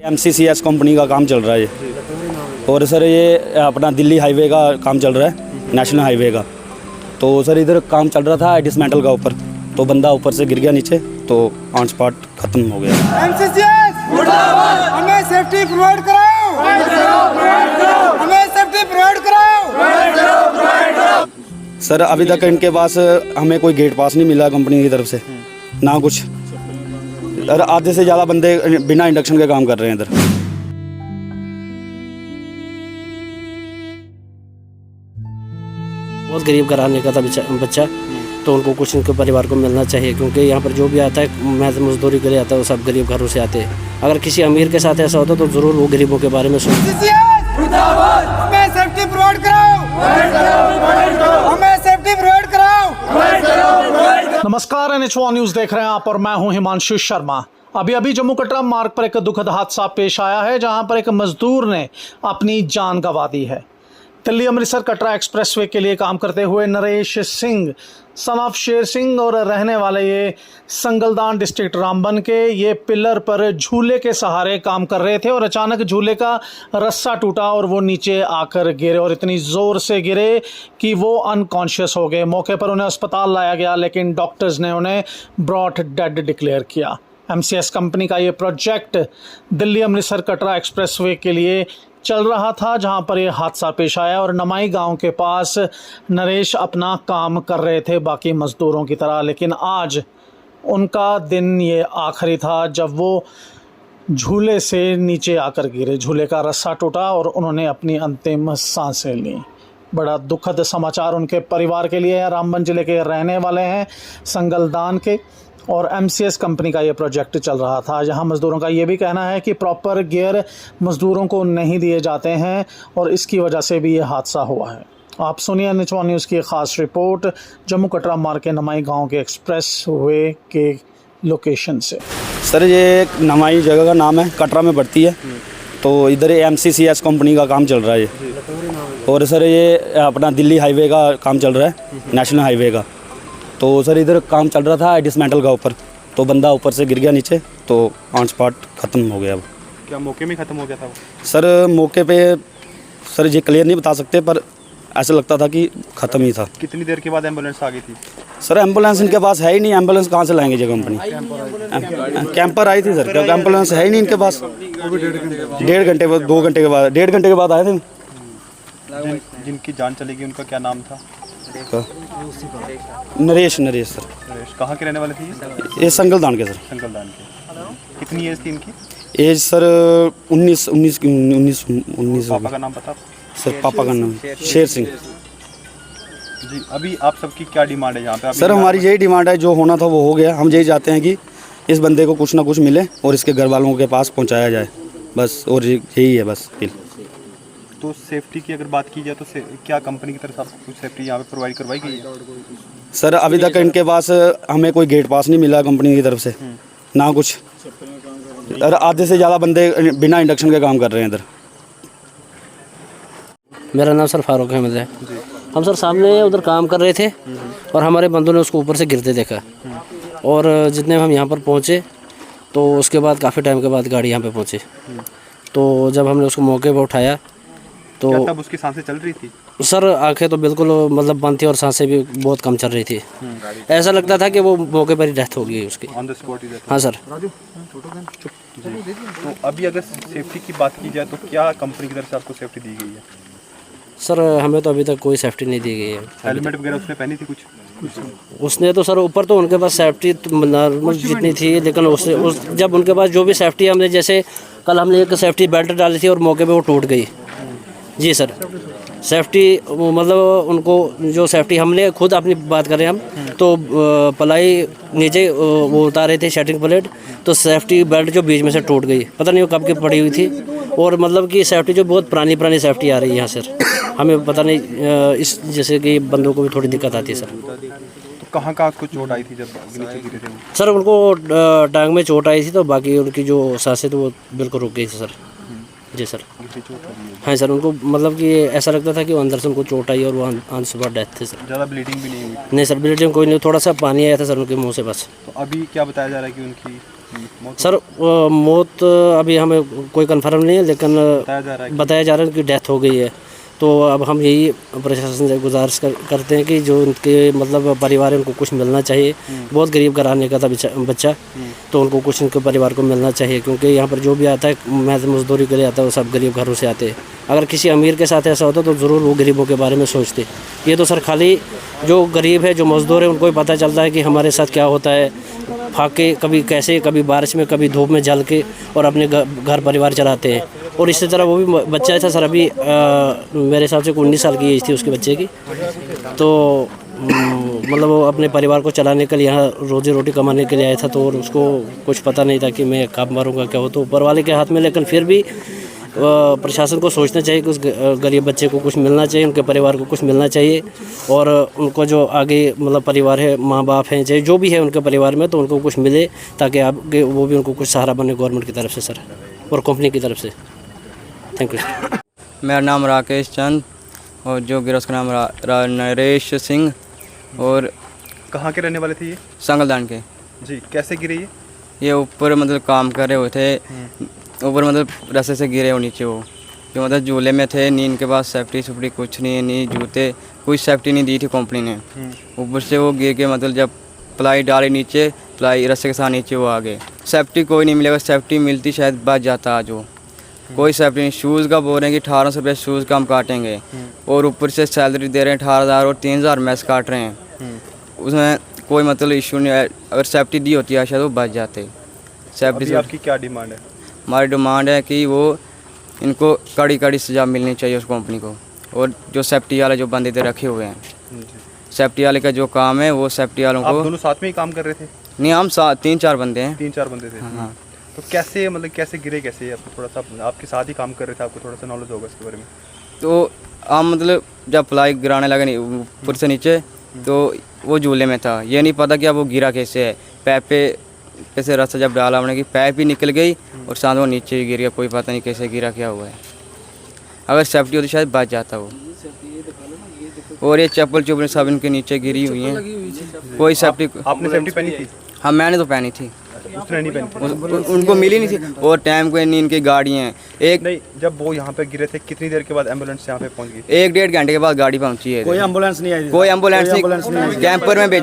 MCCS company का काम चल रहा है ये। और सर ये अपना दिल्ली हाईवे का काम चल रहा है, नेशनल हाईवे का। तो सर इधर काम चल रहा था डिसमेंटल का ऊपर, तो बंदा ऊपर से गिर गया नीचे, तो ऑन स्पॉट खत्म हो गया। MCCS मुर्दाबाद, हमें सेफ्टी प्रोवाइड कराओ, हमें सेफ्टी प्रोवाइड कराओ। सर अभी तक इनके पास हमें कोई गेट पास नहीं मिला कंपनी की तरफ से, ना कुछ। सर आधे से ज़्यादा बंदे बिना इंडक्शन के काम कर रहे हैं इधर। बहुत गरीब घराने का था बच्चा, तो उनको कुछ इनके परिवार को मिलना चाहिए, क्योंकि यहाँ पर जो भी आता है महज मजदूरी के लिए आता है, वो सब गरीब घरों से आते हैं। अगर किसी अमीर के साथ ऐसा होता तो ज़रूर वो गरीबों के बारे में हमें सेफ्टी प्रोवाइड कराओ, हमें सेफ्टी प्रोवाइड कराओ। नमस्कार, NH1 न्यूज़ देख रहे हैं आप और मैं हूं हिमांशु शर्मा। अभी जम्मू कटरा मार्ग पर एक दुखद हादसा पेश आया है, जहां पर एक मजदूर ने अपनी जान गंवा दी है। दिल्ली अमृतसर कटरा एक्सप्रेसवे के लिए काम करते हुए नरेश सिंह सन ऑफ शेर सिंह और रहने वाले ये संगलदान डिस्ट्रिक्ट रामबन के ये पिलर पर झूले के सहारे काम कर रहे थे और अचानक झूले का रस्सा टूटा और वो नीचे आकर गिरे और इतनी ज़ोर से गिरे कि वो अनकॉन्शियस हो गए। मौके पर उन्हें अस्पताल लाया गया, लेकिन डॉक्टर्स ने उन्हें ब्रॉट डेड डिक्लेयर किया। MCS कंपनी का ये प्रोजेक्ट दिल्ली अमृतसर कटरा एक्सप्रेसवे के लिए चल रहा था, जहां पर यह हादसा पेश आया और नमाई गांव के पास नरेश अपना काम कर रहे थे बाकी मज़दूरों की तरह। लेकिन आज उनका दिन ये आखिरी था जब वो झूले से नीचे आकर गिरे, झूले का रस्सा टूटा और उन्होंने अपनी अंतिम सांसें लीं। बड़ा दुखद समाचार उनके परिवार के लिए है। रामबन ज़िले के रहने वाले हैं, संगलदान के, और MCS कंपनी का ये प्रोजेक्ट चल रहा था। यहाँ मज़दूरों का ये भी कहना है कि प्रॉपर गियर मज़दूरों को नहीं दिए जाते हैं और इसकी वजह से भी ये हादसा हुआ है। आप सुनिए NH1 न्यूज़ की ख़ास रिपोर्ट जम्मू कटरा मार्ग के नमाई गांव के एक्सप्रेस वे के लोकेशन से। सर ये नमाई जगह का नाम है, कटरा में पड़ती है। तो इधर MCCS कंपनी का काम चल रहा है ये। और सर ये अपना दिल्ली हाईवे का काम चल रहा है, नेशनल हाईवे का। तो सर इधर काम चल रहा था डिसमेंटल का ऊपर, तो बंदा ऊपर से गिर गया नीचे, तो ऑन स्पॉट ख़त्म हो गया। क्या मौके में ख़त्म हो गया था वो? सर मौके पे सर ये क्लियर नहीं बता सकते, पर ऐसा लगता था कि ख़त्म ही था। कितनी देर के बाद एम्बुलेंस आ गई थी? सर एम्बुलेंस इनके पास है ही नहीं, एम्बुलेंस कहाँ से लाएंगे ये कंपनी? कैंपर आई थी सर, एम्बुलेंस है ही नहीं इनके पास। 1.5 घंटे बाद, 2 घंटे के बाद, 1.5 घंटे के बाद आए थे। जिनकी जान चली गई उनका क्या नाम था? नरेश सर। नरेश कहाँ के रहने वाले थे? ये संगलदान के सर। संगलदान के। कितनी एज थी इनकी? एज सर 19 पापा का नाम पता? सर पापा का नाम शेर सिंह जी। अभी आप सबकी क्या डिमांड है यहाँ पे? सर हमारी यही डिमांड है, जो होना था वो हो गया। हम यही चाहते हैं कि इस बंदे को कुछ ना कुछ मिले और इसके घर वालों के पास पहुँचाया जाए, बस। और यही है बस। तो सेफ्टी की अगर बात की जाए तो क्या कंपनी की तरफ से कुछ सेफ्टी यहाँ पे प्रोवाइड करवाई गई है? सर अभी तक इनके पास हमें कोई गेट पास नहीं मिला कंपनी की तरफ से, ना कुछ। सर आधे से ज़्यादा बंदे बिना इंडक्शन के काम कर रहे हैं इधर। मेरा नाम सर फारूक अहमद है। हम सर सामने उधर काम कर रहे थे और हमारे बंदों ने उसको ऊपर से गिरते देखा, और जितने हम यहाँ पर पहुँचे तो उसके बाद काफ़ी टाइम के बाद गाड़ी यहाँ पे पहुँची। तो जब हमने उसको मौके पर उठाया तो तब उसकी सांसें चल रही थी? सर आंखें तो बिल्कुल मतलब बंद थी और सांसें भी बहुत कम चल रही थी। ऐसा लगता था कि वो मौके पर ही डेथ हो गई उसकी। On the spot he death? हाँ सर। तो अभी अगर सेफ्टी की बात की जाए तो क्या कंपनी की तरफ से आपको सेफ्टी दी गई है? सर हमें तो अभी तक कोई सेफ्टी नहीं दी गई है। हेलमेट वगैरह उसने पहनी थी कुछ? उसने तो सर ऊपर तो उनके पास सेफ्टी नॉर्मल जितनी थी, लेकिन उसने जब उनके पास जो भी सेफ्टी हमने, जैसे कल हमने एक सेफ्टी बेल्ट डाली थी और मौके पे वो टूट गई। जी सर, सेफ्टी मतलब उनको जो सेफ्टी हमने खुद अपनी बात करें हम तो पलाई नीचे वो उतारे थे शटरिंग प्लेट, तो सेफ्टी बेल्ट जो बीच में से टूट गई, पता नहीं वो कब की पड़ी हुई थी। और मतलब कि सेफ्टी जो बहुत पुरानी सेफ्टी आ रही है यहाँ सर, हमें पता नहीं, इस जैसे कि बंदों को भी थोड़ी दिक्कत आती है सर। तो कहाँ उसको चोट आई थी जब नीचे गिरे थे? सर उनको टांग में चोट आई थी, तो बाकी उनकी जो सांसें थी वो बिल्कुल रुक गई थी सर। जी सर। हाँ सर, उनको मतलब कि ऐसा लगता था कि वो अंदर से उनको चोट आई और वो ऑन स्पॉट डेथ थे सर। ज़्यादा ब्लीडिंग भी नहीं हुई? नहीं सर, ब्लीडिंग कोई नहीं, थोड़ा सा पानी आया था सर उनके मुंह से बस। तो अभी क्या बताया जा रहा है कि उनकी सर मौत अभी हमें कोई कंफर्म नहीं है, लेकिन बताया जा रहा है कि डेथ हो गई है। तो अब हम यही प्रशासन से गुजारिश करते हैं कि जो उनके मतलब परिवार है उनको कुछ मिलना चाहिए। बहुत गरीब घराने का था बच्चा, तो उनको कुछ उनके परिवार को मिलना चाहिए, क्योंकि यहाँ पर जो भी आता है महज मजदूरी के लिए आता है, वो सब गरीब घरों से आते हैं। अगर किसी अमीर के साथ ऐसा होता तो ज़रूर वो गरीबों के बारे में सोचते। ये तो सर खाली जो गरीब है, जो मज़दूर है, उनको ही पता चलता है कि हमारे साथ क्या होता है। फाके कभी कैसे, कभी बारिश में, कभी धूप में जल के और अपने घर परिवार चलाते हैं। और इसी तरह वो भी बच्चा था सर, अभी मेरे हिसाब से 19 साल की एज थी उसके बच्चे की। तो मतलब वो अपने परिवार को चलाने के लिए यहाँ रोजी रोटी कमाने के लिए आया था, तो और उसको कुछ पता नहीं था कि मैं कब मरूंगा, क्या हो। तो ऊपर वाले के हाथ में, लेकिन फिर भी प्रशासन को सोचना चाहिए कि उस गरीब बच्चे को कुछ मिलना चाहिए, उनके परिवार को कुछ मिलना चाहिए। और उनको जो आगे मतलब परिवार है, माँ बाप हैं, चाहे जो भी है उनके परिवार में, तो उनको कुछ मिले ताकि आगे वो भी उनको कुछ सहारा बने गवर्नमेंट की तरफ से सर, और कंपनी की तरफ से। Thank you. मेरा नाम राकेश चंद और जो गिरफ्त का नाम नरेश सिंह और कहाँ के रहने वाले थे ये? संगलदान के। जी, कैसे गिरे ये? ऊपर मतलब काम कर रहे हुए थे, ऊपर मतलब रस्से से गिरे हो नीचे वो, जो मतलब झूले में थे। नी इनके पास सेफ्टी सुफ्टी कुछ नहीं, नी जूते, कोई सेफ्टी नहीं दी थी कंपनी ने। ऊपर से वो गिर के मतलब जब प्लाई डाली नीचे, प्लाई रस्से के साथ नीचे वो आ गए। सेफ्टी कोई नहीं मिलेगा, सेफ्टी मिलती शायद बच जाता आज वो। कोई सेफ्टी नहीं। शूज़ का बोल रहे हैं कि 1800 रुपये शूज़ का हम काटेंगे, और ऊपर से सैलरी दे रहे हैं 18,000 और 3,000 मैस काट रहे हैं। उसमें कोई मतलब इशू नहीं है। अगर सेफ्टी दी होती है शायद वो बच जाते। सेफ्टी से आपकी क्या डिमांड है? हमारी डिमांड है कि वो इनको कड़ी कड़ी सज़ा मिलनी चाहिए उस कंपनी को, और जो सेफ्टी वाले जो बंदे इधर रखे हुए हैं, सेफ्टी वाले का जो काम है वो सेफ्टी वालों आप को। दोनों साथ में ही काम कर रहे थे? नहीं, हम 3-4 बंदे हैं। 3-4 बंदे थे। हाँ। तो कैसे मतलब कैसे गिरे, कैसे? आपको थोड़ा सा, आपके साथ ही काम कर रहे थे, आपको थोड़ा सा नॉलेज होगा इसके बारे में। तो हम मतलब जब प्लाई गिराने लगे नहीं ऊपर से नीचे, तो वो झूले में था। ये नहीं पता कि अब वो गिरा कैसे है। पैप पे कैसे रास्ता जब डाला हमने कि पैप ही निकल गई और साथ वो नीचे ही गिर गया। कोई पता नहीं कैसे गिरा, क्या हुआ है। अगर सेफ्टी होती शायद बच जाता वो। और ये चप्पल चुप्पल सब इनके नीचे गिरी हुई हैं। कोई सेफ्टी। आपने सेफ्टी पहनी थी? हाँ, मैंने तो पहनी थी। उसने नहीं पहनी थी? उनको मिली नहीं थी, और टाइम को नहीं। इनकी गाड़ियाँ एक नहीं, जब वो यहाँ पे गिरे थे कितनी देर के बाद एम्बुलेंस यहाँ पे पहुँच गई? 1-1.5 घंटे के बाद गाड़ी पहुँची है। कोई एम्बुलेंस नहीं आई। कोई एम्बुलेंस नहीं, कैंपर में भेजा।